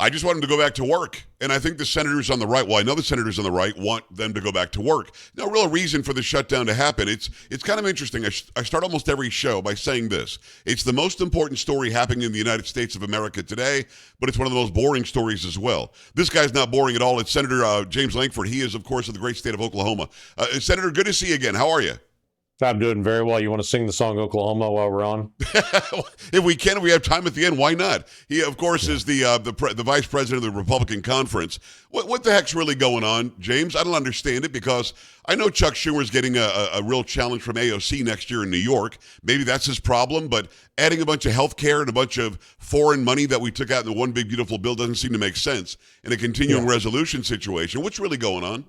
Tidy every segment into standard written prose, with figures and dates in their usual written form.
I just want them to go back to work. And I think the senators on the right, well, I know the senators on the right want them to go back to work. No real reason for the shutdown to happen. It's kind of interesting. I start almost every show by saying this. It's the most important story happening in the United States of America today, but it's one of the most boring stories as well. This guy's not boring at all. It's Senator James Lankford. He is, of course, of the great state of Oklahoma. Senator, good to see you again. How are you? I'm doing very well. You want to sing the song Oklahoma while we're on? If we can, we have time at the end. Why not? He, of course, is the vice president of the Republican conference. What the heck's really going on, James? I don't understand it because I know Chuck Schumer's getting a real challenge from AOC next year in New York. Maybe that's his problem, but adding a bunch of health care and a bunch of foreign money that we took out in the one big beautiful bill doesn't seem to make sense in a continuing resolution situation. What's really going on?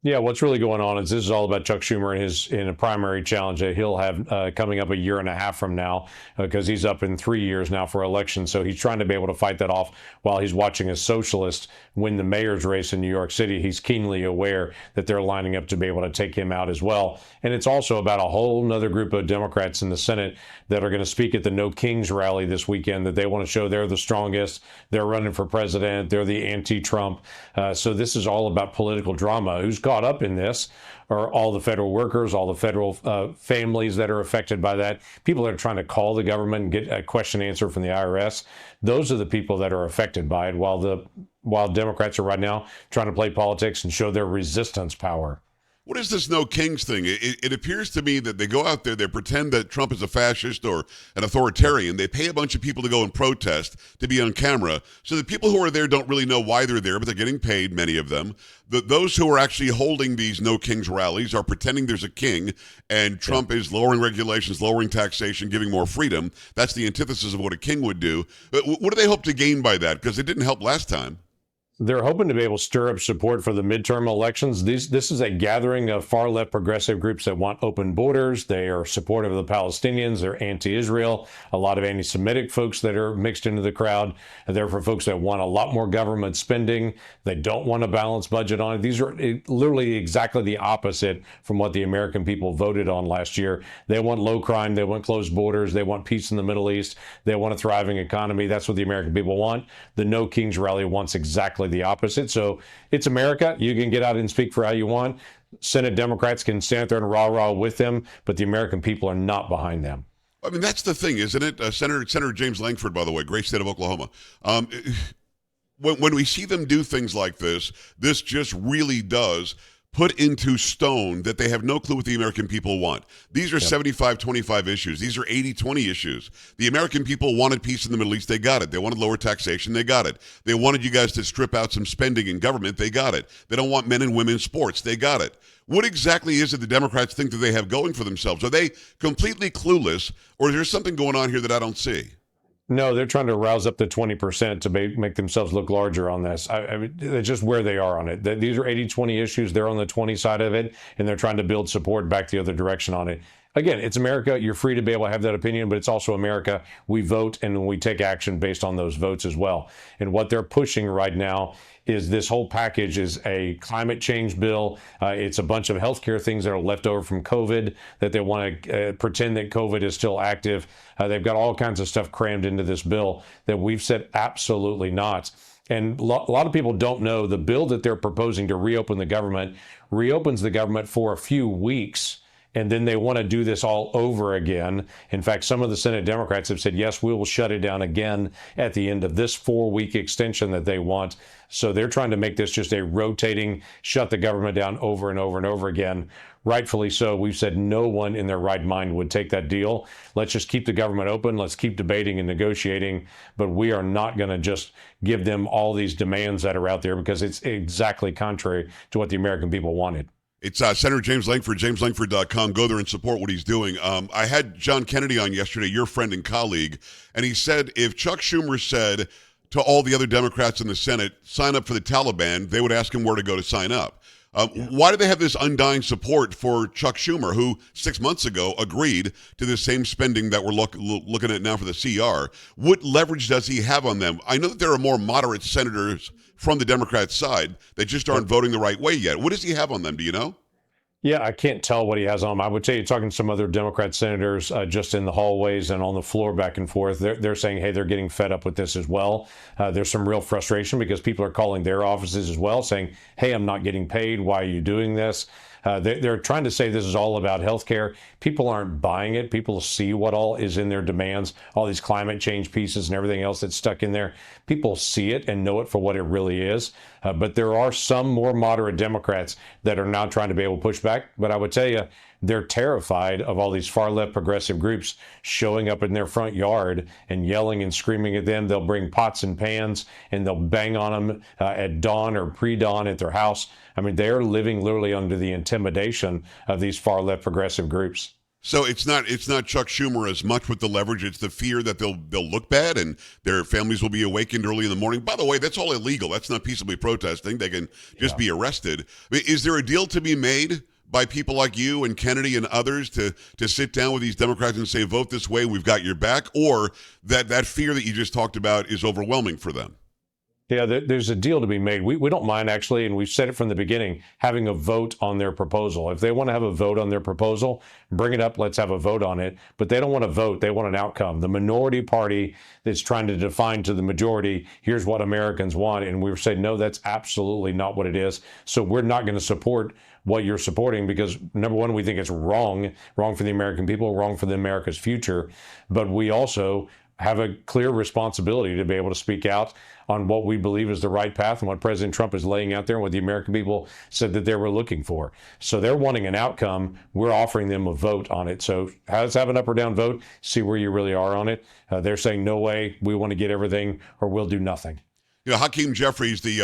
Yeah, what's really going on is this is all about Chuck Schumer in a primary challenge that he'll have coming up a year and a half from now because he's up in 3 years now for election. So he's trying to be able to fight that off while he's watching a socialist win the mayor's race in New York City. He's keenly aware that they're lining up to be able to take him out as well. And it's also about a whole nother group of Democrats in the Senate that are going to speak at the No Kings rally this weekend, that they want to show they're the strongest. They're running for president. They're the anti-Trump. So this is all about political drama. Who's caught up in this are all the federal workers, all the federal families that are affected by that, people that are trying to call the government and get a question answer from the IRS. Those are the people that are affected by it, while Democrats are right now trying to play politics and show their resistance power. What is this no kings thing? It appears to me that they go out there, they pretend that Trump is a fascist or an authoritarian. They pay a bunch of people to go and protest, to be on camera. So the people who are there don't really know why they're there, but they're getting paid, many of them. Those who are actually holding these no kings rallies are pretending there's a king, and Trump is lowering regulations, lowering taxation, giving more freedom. That's the antithesis of what a king would do. What do they hope to gain by that? Because it didn't help last time. They're hoping to be able to stir up support for the midterm elections. This is a gathering of far-left progressive groups that want open borders. They are supportive of the Palestinians. They're anti-Israel. A lot of anti-Semitic folks that are mixed into the crowd. And they're for folks that want a lot more government spending. They don't want a balanced budget on it. These are literally exactly the opposite from what the American people voted on last year. They want low crime. They want closed borders. They want peace in the Middle East. They want a thriving economy. That's what the American people want. The No Kings rally wants exactly the opposite. So it's America. You can get out and speak for how you want. Senate Democrats can stand there and rah-rah with them, but the American people are not behind them. I mean, that's the thing, isn't it? Senator James Lankford, by the way, great state of Oklahoma. When we see them do things like this just really does put into stone that they have no clue what the American people want. These are 75-25 issues. These are 80-20 issues. The American people wanted peace in the Middle East. They got it. They wanted lower taxation. They got it. They wanted you guys to strip out some spending in government. They got it. They don't want men and women in sports. They got it. What exactly is it the Democrats think that they have going for themselves? Are they completely clueless, or is there something going on here that I don't see? No, they're trying to rouse up the 20% to make themselves look larger on this. I mean, that's just where they are on it. These are 80-20 issues. They're on the 20 side of it, and they're trying to build support back the other direction on it. Again, it's America. You're free to be able to have that opinion, but it's also America. We vote and we take action based on those votes as well. And what they're pushing right now is this whole package is a climate change bill. It's a bunch of healthcare things that are left over from COVID that they want to pretend that COVID is still active. They've got all kinds of stuff crammed into this bill that we've said absolutely not. And a lot of people don't know the bill that they're proposing to reopen the government reopens the government for a few weeks. And then they want to do this all over again. In fact, some of the Senate Democrats have said, yes, we will shut it down again at the end of this 4-week extension that they want. So they're trying to make this just a rotating, shut the government down over and over and over again. Rightfully so. We've said no one in their right mind would take that deal. Let's just keep the government open. Let's keep debating and negotiating. But we are not going to just give them all these demands that are out there because it's exactly contrary to what the American people wanted. It's Senator James Lankford, jameslankford.com. Go there and support what he's doing. I had John Kennedy on yesterday, your friend and colleague, and he said if Chuck Schumer said to all the other Democrats in the Senate, sign up for the Taliban, they would ask him where to go to sign up. Why do they have this undying support for Chuck Schumer, who 6 months ago agreed to the same spending that we're looking at now for the CR? What leverage does he have on them? I know that there are more moderate senators from the Democrat side that just aren't voting the right way yet. What does he have on them? Do you know? Yeah, I can't tell what he has on him. I would tell you, talking to some other Democrat senators just in the hallways and on the floor back and forth, they're saying, hey, they're getting fed up with this as well. There's some real frustration because people are calling their offices as well saying, hey, I'm not getting paid. Why are you doing this? They're trying to say this is all about health care. People aren't buying it. People see what all is in their demands, all these climate change pieces and everything else that's stuck in there. People see it and know it for what it really is. But there are some more moderate Democrats that are now trying to be able to push back. But I would tell you, they're terrified of all these far left progressive groups showing up in their front yard and yelling and screaming at them. They'll bring pots and pans and they'll bang on them at dawn or pre-dawn at their house. I mean, they're living literally under the intimidation of these far left progressive groups. So it's not Chuck Schumer as much with the leverage. It's the fear that they'll look bad and their families will be awakened early in the morning. By the way, that's all illegal. That's not peaceably protesting. They can just be arrested. I mean, is there a deal to be made by people like you and Kennedy and others to sit down with these Democrats and say, vote this way, we've got your back? Or that fear that you just talked about is overwhelming for them? Yeah, there's a deal to be made. We don't mind, actually, and we've said it from the beginning, having a vote on their proposal. If they want to have a vote on their proposal, bring it up, let's have a vote on it. But they don't want a vote, they want an outcome. The minority party that's trying to define to the majority, here's what Americans want. And we've said, no, that's absolutely not what it is. So we're not going to support what you're supporting because, number one, we think it's wrong for the American people, wrong for the America's future. But we also have a clear responsibility to be able to speak out on what we believe is the right path and what President Trump is laying out there and what the American people said that they were looking for. So they're wanting an outcome. We're offering them a vote on it. So let's have an up or down vote, see where you really are on it. They're saying, no way, we want to get everything or we'll do nothing. You know, Hakeem Jeffries, the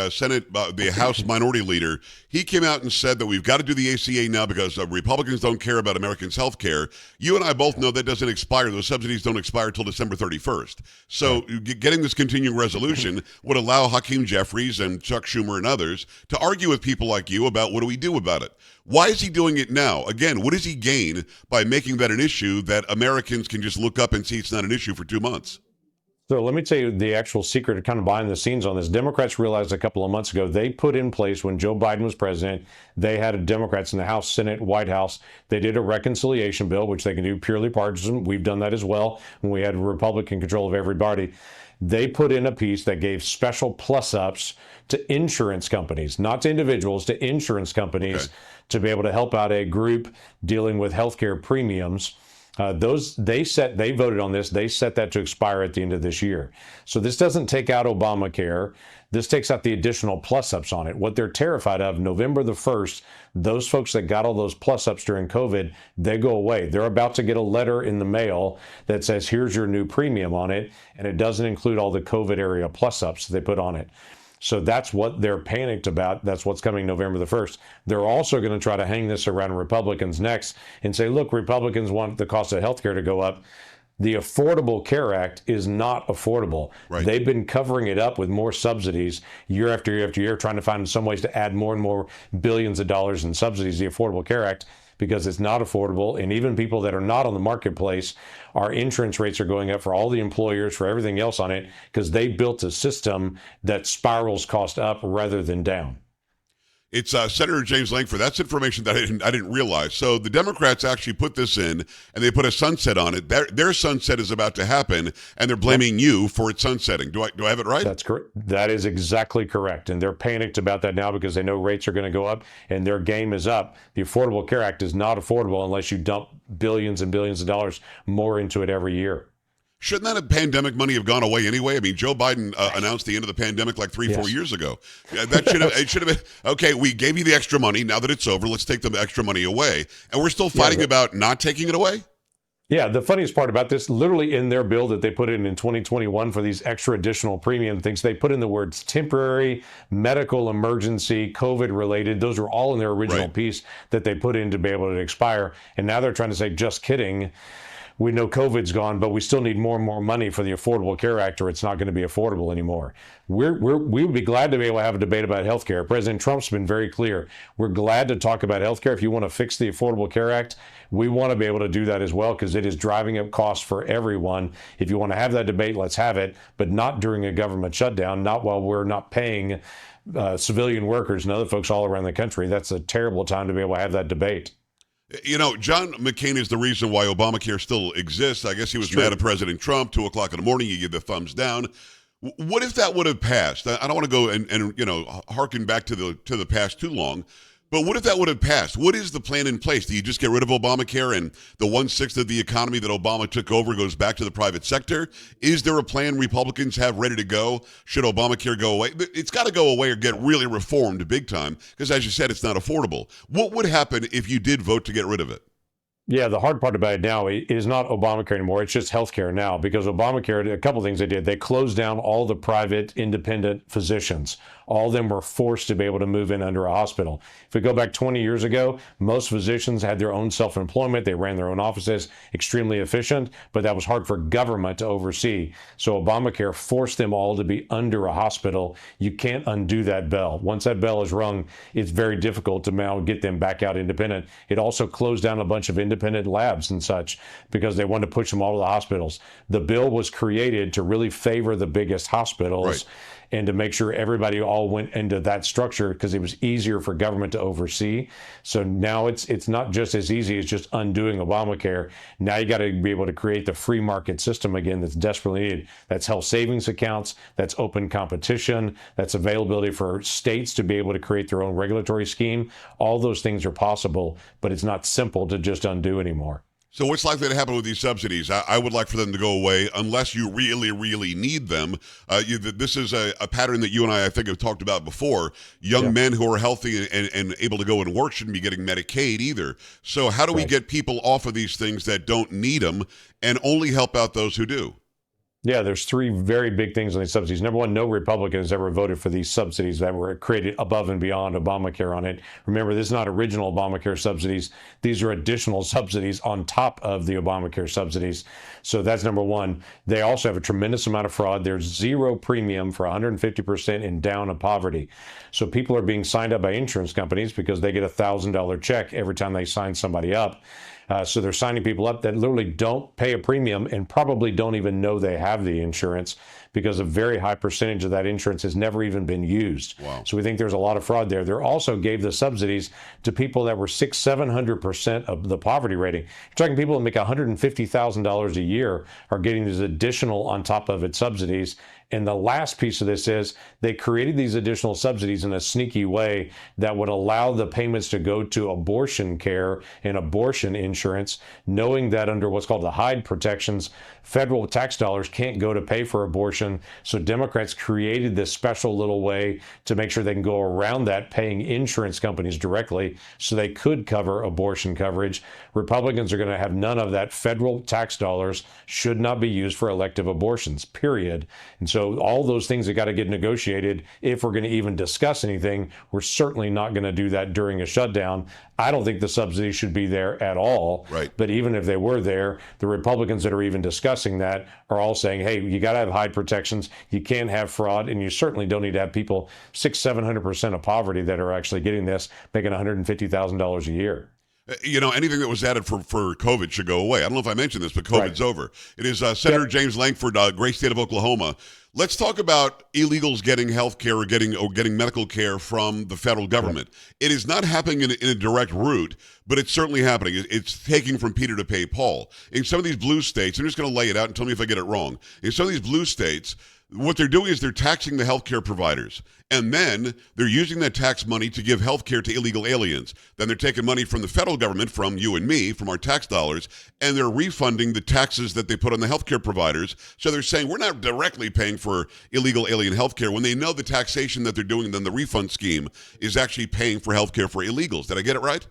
the House Minority Leader, he came out and said that we've got to do the ACA now because Republicans don't care about Americans' health care. You and I both know that doesn't expire. Those subsidies don't expire until December 31st. So getting this continuing resolution would allow Hakeem Jeffries and Chuck Schumer and others to argue with people like you about what do we do about it. Why is he doing it now? Again, what does he gain by making that an issue that Americans can just look up and see it's not an issue for 2 months? So let me tell you the actual secret kind of behind the scenes on this. Democrats realized a couple of months ago, they put in place when Joe Biden was president, they had Democrats in the House, Senate, White House. They did a reconciliation bill, which they can do purely partisan. We've done that as well when we had Republican control of everybody. They put in a piece that gave special plus-ups to insurance companies, not to individuals, to insurance companies, to be able to help out a group dealing with healthcare premiums. They voted on this. They set that to expire at the end of this year. So this doesn't take out Obamacare. This takes out the additional plus-ups on it. What they're terrified of, November the 1st, those folks that got all those plus-ups during COVID, they go away. They're about to get a letter in the mail that says, here's your new premium on it, and it doesn't include all the COVID area plus-ups they put on it. So that's what they're panicked about. That's what's coming November the 1st. They're also going to try to hang this around Republicans next and say, look, Republicans want the cost of health care to go up. The Affordable Care Act is not affordable. Right. They've been covering it up with more subsidies year after year after year, trying to find some ways to add more and more billions of dollars in subsidies, the Affordable Care Act, because it's not affordable. And even people that are not on the marketplace, our insurance rates are going up for all the employers, for everything else on it, because they built a system that spirals cost up rather than down. It's Senator James Lankford. That's information that I didn't realize. So the Democrats actually put this in, and they put a sunset on it. Their sunset is about to happen, and they're blaming you for its sunsetting. Do I have it right? That's correct. That is exactly correct. And they're panicked about that now because they know rates are going to go up, and their game is up. The Affordable Care Act is not affordable unless you dump billions and billions of dollars more into it every year. Shouldn't that pandemic money have gone away anyway? I mean, Joe Biden announced the end of the pandemic like 4 years ago. It should have been, okay, we gave you the extra money. Now that it's over, let's take the extra money away. And we're still fighting about not taking it away? Yeah, the funniest part about this, literally in their bill that they put in 2021 for these extra additional premium things, they put in the words temporary, medical emergency, COVID related. Those were all in their original piece that they put in to be able to expire. And now they're trying to say, just kidding. we know COVID's gone, but we still need more and more money for the Affordable Care Act, or it's not going to be affordable anymore. We would be glad to be able to have a debate about health care. President Trump's been very clear. We're glad to talk about health care. If you want to fix the Affordable Care Act, we want to be able to do that as well, because it is driving up costs for everyone. If you want to have that debate, let's have it, but not during a government shutdown, not while we're not paying civilian workers and other folks all around the country. That's a terrible time to be able to have that debate. You know, John McCain is the reason why Obamacare still exists. I guess he was mad at President Trump. 2 o'clock in the morning, you give the thumbs down. What if that would have passed? I don't want to go and you know, harken back to the past too long. But what if that would have passed? What is the plan in place? Do you just get rid of Obamacare and the 1/6 of the economy that Obama took over goes back to the private sector? Is there a plan Republicans have ready to go? Should Obamacare go away? It's got to go away or get really reformed big time, because as you said, it's not affordable. What would happen if you did vote to get rid of it? Yeah, the hard part about it now is not Obamacare anymore. It's just healthcare now, because Obamacare, a couple of things they did. They closed down all the private independent physicians. All of them were forced to be able to move in under a hospital. If we go back 20 years ago, most physicians had their own self-employment. They ran their own offices, extremely efficient, but that was hard for government to oversee. So Obamacare forced them all to be under a hospital. You can't undo that bell. Once that bell is rung, it's very difficult to now get them back out independent. It also closed down a bunch of independent labs and such, because they wanted to push them all to the hospitals. The bill was created to really favor the biggest hospitals. Right. And to make sure everybody all went into that structure, because it was easier for government to oversee. So now it's not just as easy as just undoing Obamacare. Now you got to be able to create the free market system again that's desperately needed. That's health savings accounts, that's open competition, that's availability for states to be able to create their own regulatory scheme. All those things are possible, but it's not simple to just undo anymore. So what's likely to happen with these subsidies? I would like for them to go away unless you really, really need them. This is a pattern that you and I think, have talked about before. Young men who are healthy and able to go and work shouldn't be getting Medicaid either. So how do we get people off of these things that don't need them and only help out those who do? Yeah, there's three very big things on these subsidies. Number one, no Republican has ever voted for these subsidies that were created above and beyond Obamacare on it. Remember, this is not original Obamacare subsidies. These are additional subsidies on top of the Obamacare subsidies. So that's number one. They also have a tremendous amount of fraud. There's zero premium for 150% in down of poverty. So people are being signed up by insurance companies because they get a $1,000 check every time they sign somebody up. So they're signing people up that literally don't pay a premium and probably don't even know they have the insurance, because a very high percentage of that insurance has never even been used. Wow. So we think there's a lot of fraud there. They also gave the subsidies to people that were 600-700% of the poverty rating. You're talking people that make $150,000 a year are getting these additional on top of it subsidies. And the last piece of this is they created these additional subsidies in a sneaky way that would allow the payments to go to abortion care and abortion insurance, knowing that under what's called the Hyde protections, federal tax dollars can't go to pay for abortion. So Democrats created this special little way to make sure they can go around that, paying insurance companies directly so they could cover abortion coverage. Republicans are going to have none of that. Federal tax dollars should not be used for elective abortions, period. And so all those things that got to get negotiated, if we're going to even discuss anything, we're certainly not going to do that during a shutdown. I don't think the subsidies should be there at all. Right. But even if they were there, the Republicans that are even discussing that are all saying, hey, you got to have high protections. You can't have fraud. And you certainly don't need to have people 600-700% of poverty that are actually getting this, making $150,000 a year. You know, anything that was added for COVID should go away. I don't know if I mentioned this, but COVID's over. It is Senator James Lankford, great state of Oklahoma. Let's talk about illegals getting health care or getting medical care from the federal government. It is not happening in a direct route, but it's certainly happening. It's taking from Peter to pay Paul. In some of these blue states, I'm just going to lay it out and tell me if I get it wrong. In some of these blue states, what they're doing is they're taxing the healthcare providers, and then they're using that tax money to give healthcare to illegal aliens. Then they're taking money from the federal government, from you and me, from our tax dollars, and they're refunding the taxes that they put on the healthcare providers. So they're saying we're not directly paying for illegal alien healthcare when they know the taxation that they're doing, then the refund scheme is actually paying for healthcare for illegals. Did I get it right?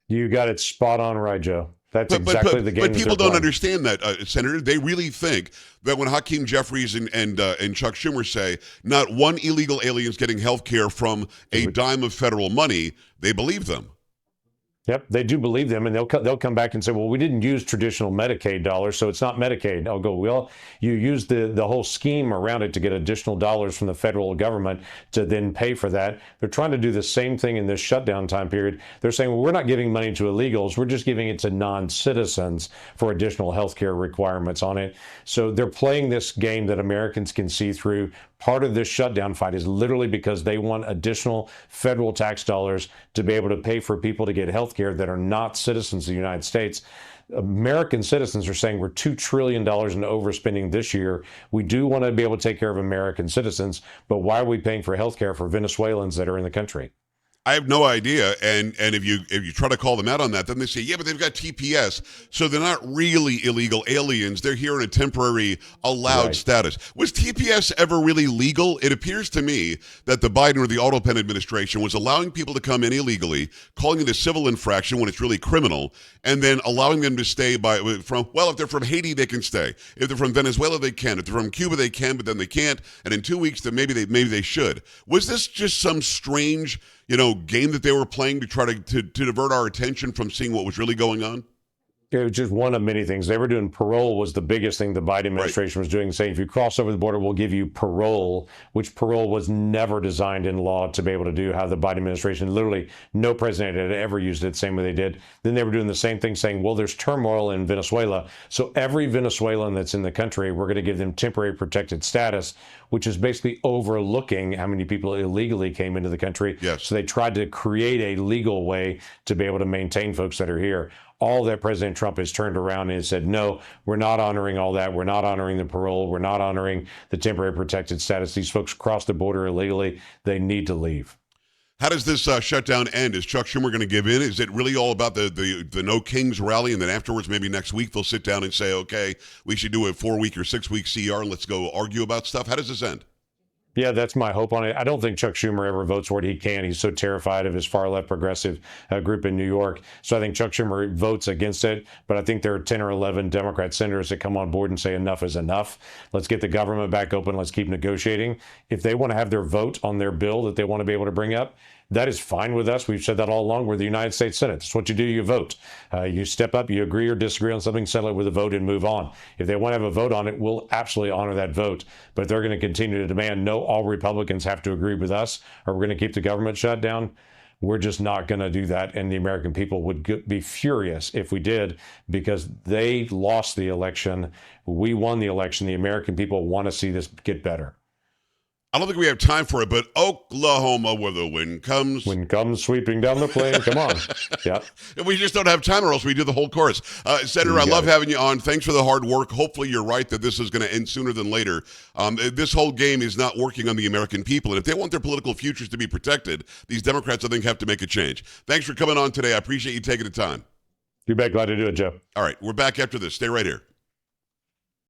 You got it spot on right, Joe. That's exactly the game. But people don't understand that, Senator. They really think that when Hakeem Jeffries and Chuck Schumer say not one illegal alien is getting health care from a dime of federal money, they believe them. Yep, they do believe them, and they'll come back and say, "Well, we didn't use traditional Medicaid dollars, so it's not Medicaid." I'll go, "Well, you used the whole scheme around it to get additional dollars from the federal government to then pay for that." They're trying to do the same thing in this shutdown time period. They're saying, "Well, we're not giving money to illegals; we're just giving it to non-citizens for additional health care requirements on it." So they're playing this game that Americans can see through. Part of this shutdown fight is literally because they want additional federal tax dollars to be able to pay for people to get health care that are not citizens of the United States. American citizens are saying we're $2 trillion in overspending this year. We do want to be able to take care of American citizens, but why are we paying for health care for Venezuelans that are in the country? I have no idea, and if you try to call them out on that, then they say, yeah, but they've got TPS, so they're not really illegal aliens. They're here in a temporary allowed status. Was TPS ever really legal? It appears to me that the Biden or the Auto Pen administration was allowing people to come in illegally, calling it a civil infraction when it's really criminal, and then allowing them to stay if they're from Haiti, they can stay. If they're from Venezuela, they can. If they're from Cuba, they can, but then they can't. And in 2 weeks, then maybe they should. Was this just some strange game that they were playing to try to divert our attention from seeing what was really going on? It was just one of many things. They were doing parole was the biggest thing the Biden administration was doing, saying if you cross over the border, we'll give you parole, which parole was never designed in law to be able to do. How the Biden administration, literally no president had ever used it the same way they did. Then they were doing the same thing, saying, well, there's turmoil in Venezuela, so every Venezuelan that's in the country, we're going to give them temporary protected status, which is basically overlooking how many people illegally came into the country. Yes. So they tried to create a legal way to be able to maintain folks that are here. All that President Trump has turned around and said, no, we're not honoring all that. We're not honoring the parole. We're not honoring the temporary protected status. These folks crossed the border illegally. They need to leave. How does this shutdown end? Is Chuck Schumer going to give in? Is it really all about the No Kings rally, and then afterwards, maybe next week, they'll sit down and say, okay, we should do a 4-week or 6-week CR and let's go argue about stuff? How does this end? Yeah, that's my hope on it. I don't think Chuck Schumer ever votes for it. He can't. He's so terrified of his far-left progressive group in New York. So I think Chuck Schumer votes against it. But I think there are 10 or 11 Democrat senators that come on board and say enough is enough. Let's get the government back open. Let's keep negotiating. If they want to have their vote on their bill that they want to be able to bring up, that is fine with us. We've said that all along. We're the United States Senate. That's what you do. You vote. You step up, you agree or disagree on something, settle it with a vote and move on. If they want to have a vote on it, we'll absolutely honor that vote. But they're going to continue to demand, no, all Republicans have to agree with us or we're going to keep the government shut down. We're just not going to do that. And the American people would be furious if we did, because they lost the election. We won the election. The American people want to see this get better. I don't think we have time for it, but Oklahoma, where the wind comes. Wind comes sweeping down the plain. Come on. Yeah. We just don't have time, or else we do the whole chorus. Senator, I love having you on. Thanks for the hard work. Hopefully you're right that this is going to end sooner than later. This whole game is not working on the American people. And if they want their political futures to be protected, these Democrats, I think, have to make a change. Thanks for coming on today. I appreciate you taking the time. You bet. Glad to do it, Joe. All right. We're back after this. Stay right here.